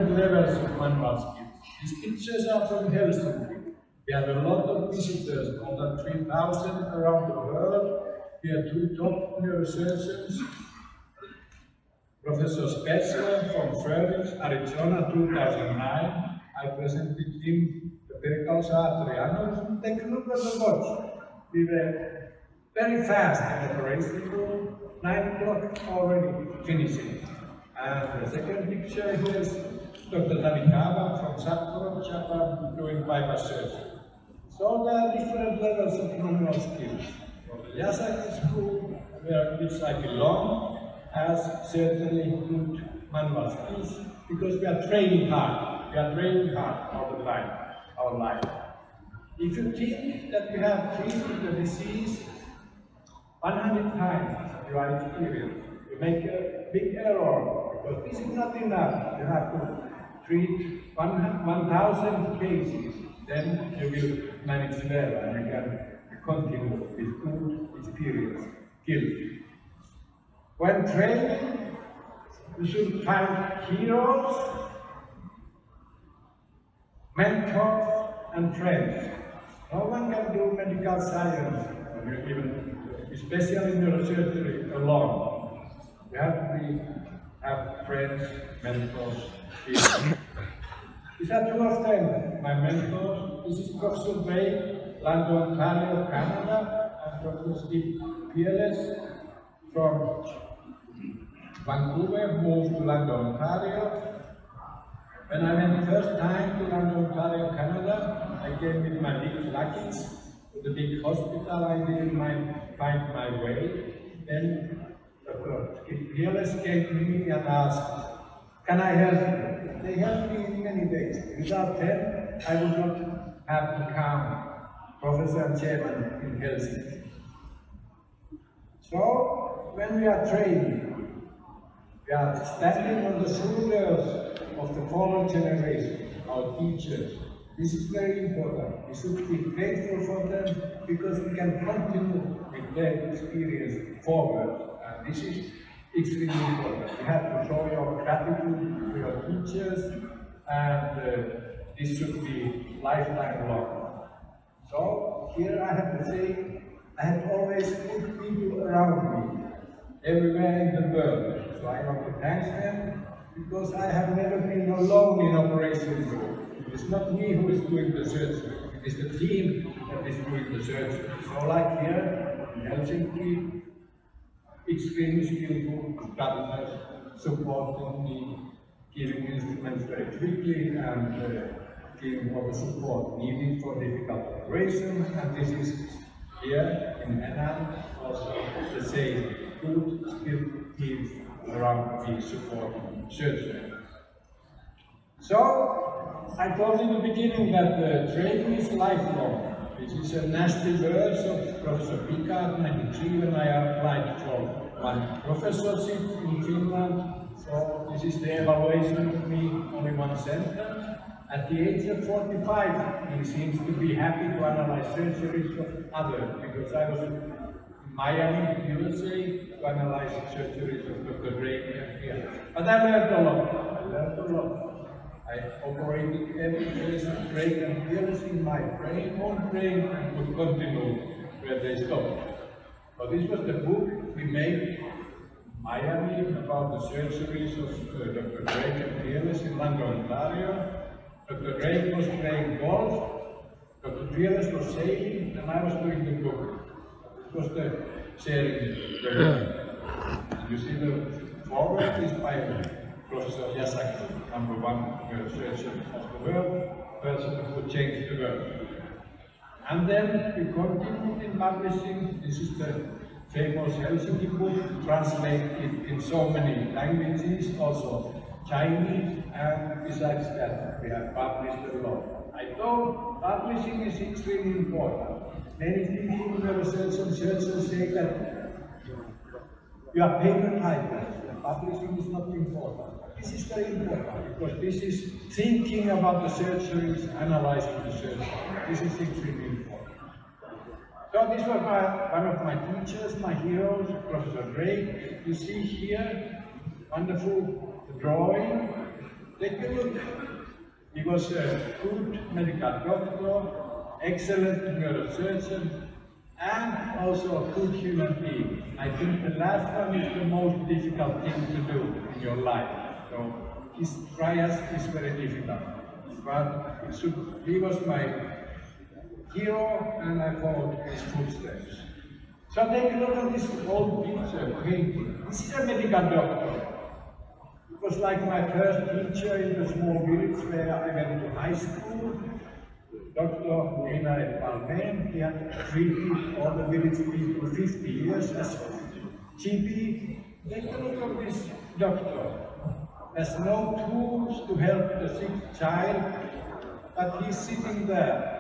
levels of manual skills. These pictures are from Helsinki. We have a lot of visitors, more than 3,000 around the world. We have two top neurosurgeons, Professor Spetzler from Phoenix, Arizona, 2009. I presented him the pericardial artery aneurysm. Take a look at the watch. We were very fast in the operation room, 9 o'clock already finishing. And the second picture here is Dr. Tanikawa from Sapporo, Japan, doing bypass surgery. So there are different levels of manual skills. From the Yasaki school, which I belong, has certainly good manual skills because we are training hard. We are training hard all the time, our life. If you think that you have treated the disease 100 times in your experience, you make a big error because this is not enough. You have to treat 1,000 cases, then you will manage well and you can continue with good experience, skills. When training, you should find heroes, mentors, and friends. No one can do medical science, even especially neurosurgery, alone. You have friends, mentors, people. These are two of them, my mentors. This is Professor Ray, London, Ontario, Canada, and Professor Steve Peerless from Vancouver, moved to London, Ontario. When I went the first time to London, Ontario, Canada, I came with my big luggage to the big hospital. I didn't find my way. Then Dr. Peerless came to me and asked, "Can I help you?" They helped me in many ways. Without them, I would not have become professor and chairman in Helsinki. So, when we are training, we are standing on the shoulders of the former generation, our teachers. This is very important. We should be grateful for them because we can continue with their experience forward. And this is extremely important. You have to show your gratitude to your teachers, and this should be lifetime long. So here I have to say, I have always good people around me, everywhere in the world. So I want to thank them because I have never been alone in operation room. It is not me who is doing the surgery, it is the team that is doing the surgery. So like here in Helsinki, extremely skillful doctors supporting me, giving instruments very quickly and giving all the support needed for difficult operations. And this is here in Henan also the same good skilled teams around me supporting surgery. So I told in the beginning that training is lifelong. This is a nasty words of Professor Picard, 93, when I applied for my professorship in Finland. So this is the evaluation of me, only one sentence. At the age of 45, he seems to be happy to analyze surgeries of others, because I was in Miami, USA, to analyze surgeries of Dr. Drake here. But I learned a lot. I operated every case of Drake and Peerless in my own brain, and could continue where they stopped. So this was the book we made in Miami about the surgeries of Dr. Drake and Peerless in London, Ontario. Dr. Drake was playing golf, Dr. Peerless was sailing, and I was doing the book. It was the sharing the work. And you see the forward is by Professor Yasaki, #1 neurosurgeon of the world, person who changed the world. And then we continued in publishing. This is the famous Helsinki book, translated in so many languages, also Chinese, and besides that, we have published a lot. I thought publishing is extremely important. Many people, neurosurgeons, surgeons say that you are paper typers. Publishing is not important. This is very important because this is thinking about the surgeries, analyzing the surgery. This is extremely important. So this was one of my teachers, my heroes, Professor Drake. You see here, wonderful drawing Take a look. He was a good medical doctor, excellent neurosurgeon, and also a good human being. I think the last one is the most difficult thing to do in your life. So his trials is very difficult. But he was my hero, and I followed his footsteps. So take a look at this old picture painting. This is a medical doctor. It was like my first teacher in the small village where I went to high school. Dr. Einar Palmen, he had treated all the village people 50 years as GP. Take a look at this doctor. There's no tools to help the sick child, but he's sitting there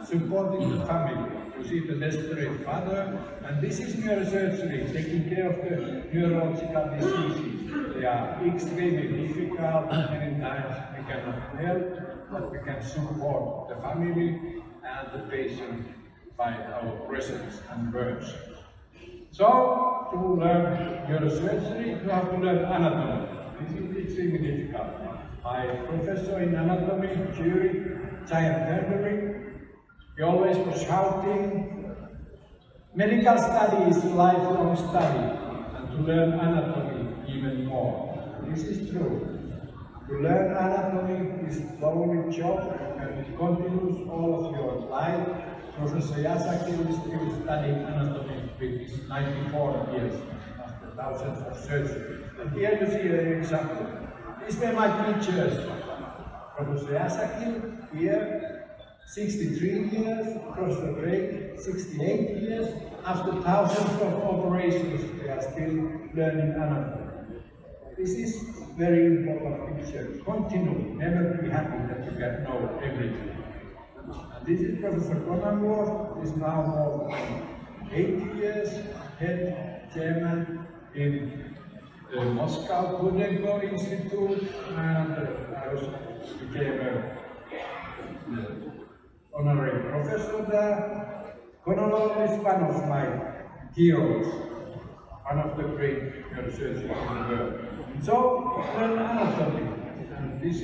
supporting the family. You see the desperate father, and this is neurosurgery, taking care of the neurological diseases. They are extremely difficult, many times we cannot help, but we can support the family and the patient by our presence and words. So, to learn neurosurgery, you have to learn anatomy. This is extremely difficult. My professor in anatomy, Juha Hernesniemi, he always was shouting, medical study is a lifelong study, and to learn anatomy even more. This is true. To learn anatomy is a lonely job, and it continues all of your life. Professor Yasaki is still studying anatomy with his 94 years after thousands of surgeries. And here you see an example. These were my teachers. Professor Yasaki here, 63 years, Professor Drake, 68 years. After thousands of operations, they are still learning anatomy. This is very important picture. Continue, never be happy that you can know everything. And this is Professor Konamur, who is now more than 80 years, head chairman in the Moscow Budenko Institute, and I also became a honorary professor there. Konamur is one of my heroes, one of the great neurosurgeons in the world. So, learn anatomy. And this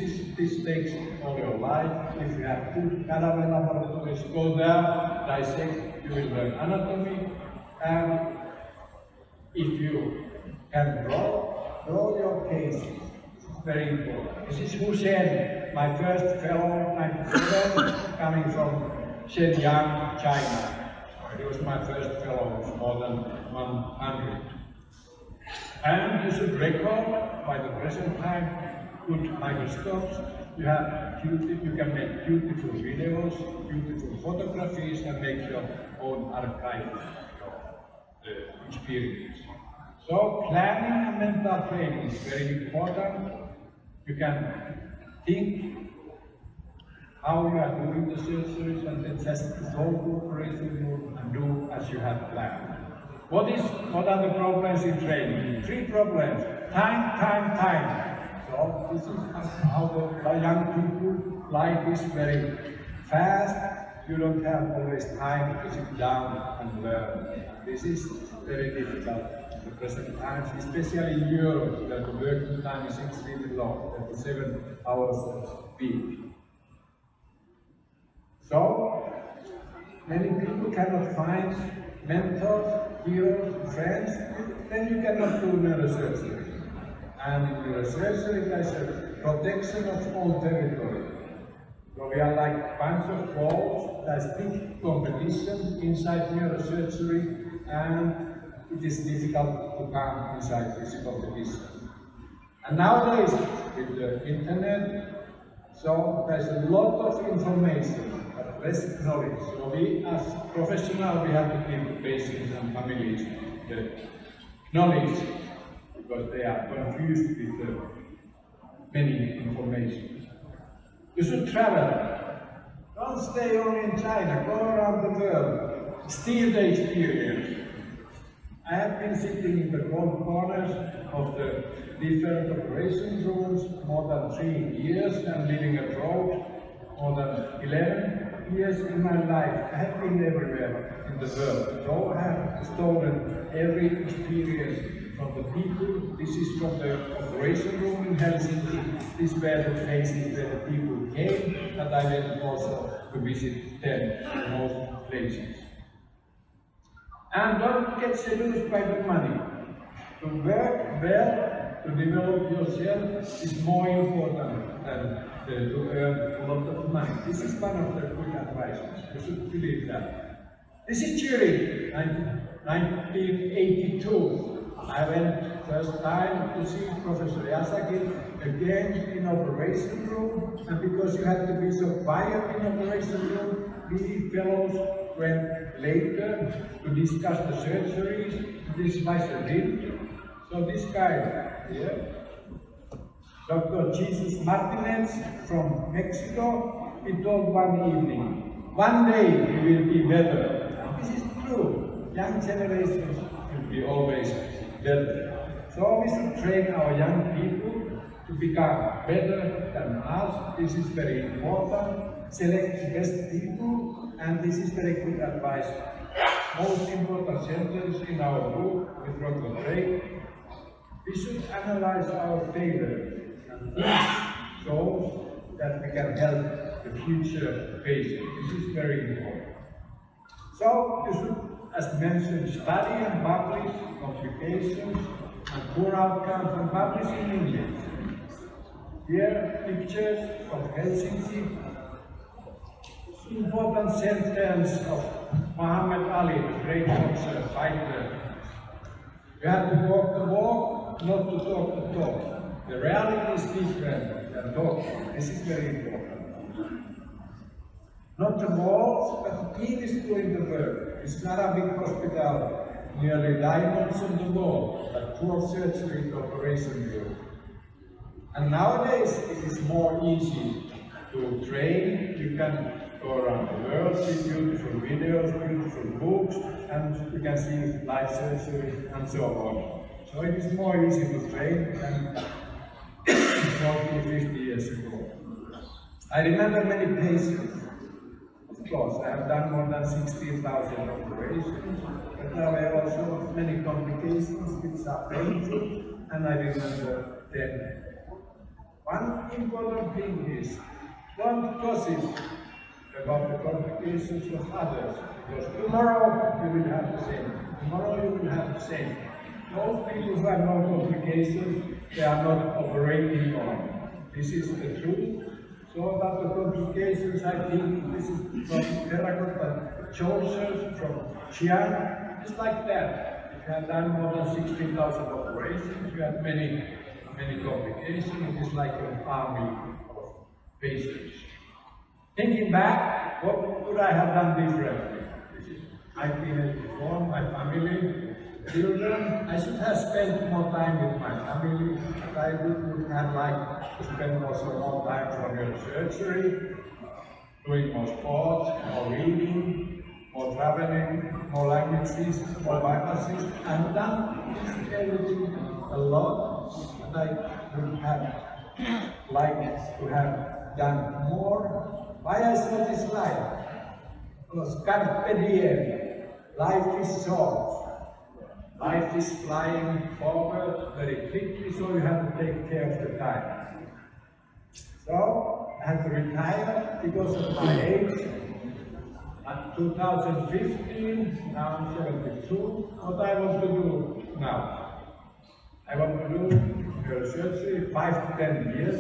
takes all your life. If you have good cadaver laboratories, go there, dissect, you will learn anatomy. And if you can draw your cases. It's very important. This is Hussein, my first fellow, 97, coming from Shenyang, China. He was my first fellow of more than 100. And you should record, by the present time, good microscopes. You can make beautiful videos, beautiful photographies, and make your own archive experience. So planning and mental training is very important. You can think how you are doing the surgeries and then just go to operating room and do as you have planned. What are the problems in training? 3 problems. Time. So this is how the young people, life is very fast. You don't have always time to sit down and learn. This is very difficult in the present times, especially in Europe, where the working time is extremely long, 37 hours a week. So, many people cannot find mentors, heroes, friends, then you cannot do neurosurgery. And in neurosurgery, there's a protection of all territory. So we are like bunch of balls, there's big competition inside neurosurgery, and it is difficult to come inside this competition. And nowadays, with the internet, so there's a lot of information, but less knowledge. So we, as professionals, we have to give patients and families the knowledge, because they are confused with the many information. You should travel. Don't stay only in China, go around the world, steal the experience. I have been sitting in the cold corners of the different operation rooms more than 3 years and living abroad more than 11 years in my life. I have been everywhere in the world. So I have stolen every experience from the people. This is from the operation room in Helsinki. These were the places where the people came, and I went also to visit them in most places. And don't get seduced by the money. To work well, to develop yourself is more important than to earn a lot of money. This is one of the good advices. You should believe that. This is Zurich, 1982. I went first time to see Professor Yasaki again in operation room, and because you had to be so quiet in operation room, we fellows went later to discuss the surgeries. This Weiser did. So this guy here, Dr. Jesus Martinez from Mexico, he told one evening, one day we will be better. And this is true. Young generations will be always better. So we should train our young people to become better than us. This is very important. Select the best people, and this is very good advice. Most important sentence in our book, with Dr. Drake. We should analyze our failures, and this shows that we can help the future patient. This is very important. So you should, as mentioned, study and publish complications and poor outcomes and publish in English. Here, pictures of Helsinki. Important sentence of Muhammad Ali, the great boxer, fighter. You have to walk the walk, not to talk the talk. The reality is different than talking. This is very important. Not the walls, but the team is doing the work. It's not a big hospital, nearly diamonds on the wall, but poor surgery operation room. And nowadays it is more easy to train. You can go around the world, see beautiful videos, beautiful books, and you can see live surgery and so on. So it is more easy to train than 40, 50 years ago. I remember many patients. Of course, I have done more than 16,000 operations, but there were also many complications which are painful, and I remember them. One important thing is, don't gossip about the complications of others, because tomorrow you will have the same. Tomorrow you will have the same. Those people who have no complications, they are not operating on. This is the truth. So about the complications, I think this is from terracotta choices from Xi'an. It's like that. If you have done more than 16,000 operations, you have many complications. It is like an army of patients. Thinking back, what could I have done differently? This is 1984, my family, children. I should have spent more time with my family, but I would have liked to spend also more time for neurosurgery, doing more sports, more reading, more traveling, more languages, more biases. I've done this everything a lot, and I would have liked to have done more. Why I saw this life? Because carpe diem, life is short. Life is flying forward very quickly, so you have to take care of the time. So I had to retire because of my age. At 2015, now I'm 72. What I want to do now? I want to do neurosurgery 5 to 10 years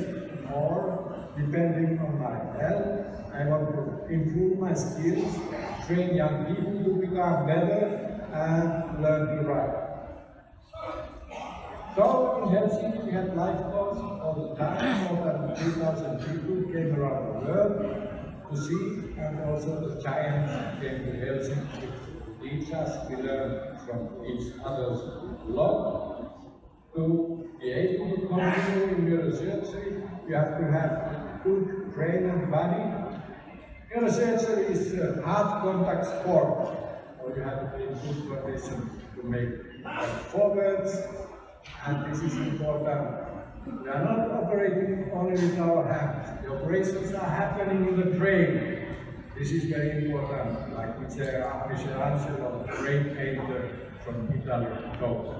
more, depending on my health. I want to improve my skills, train young people to become better, and learn to write. So in Helsinki we had life course all the time. More than 3,000 people came around the world to see, and also the giants came to Helsinki to teach us. We learned from each other's lot. To be able to continue in neurosurgery, you have to have a good brain and body. Neurosurgery is a hard contact sport. So you have to be in good condition to make forwards, and this is important. We are not operating only with our hands. The operations are happening in the brain. This is very important, like Michelangelo, the great painter from Italy, told.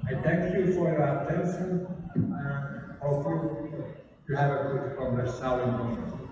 I thank you for your attention and hope you have a good conversation.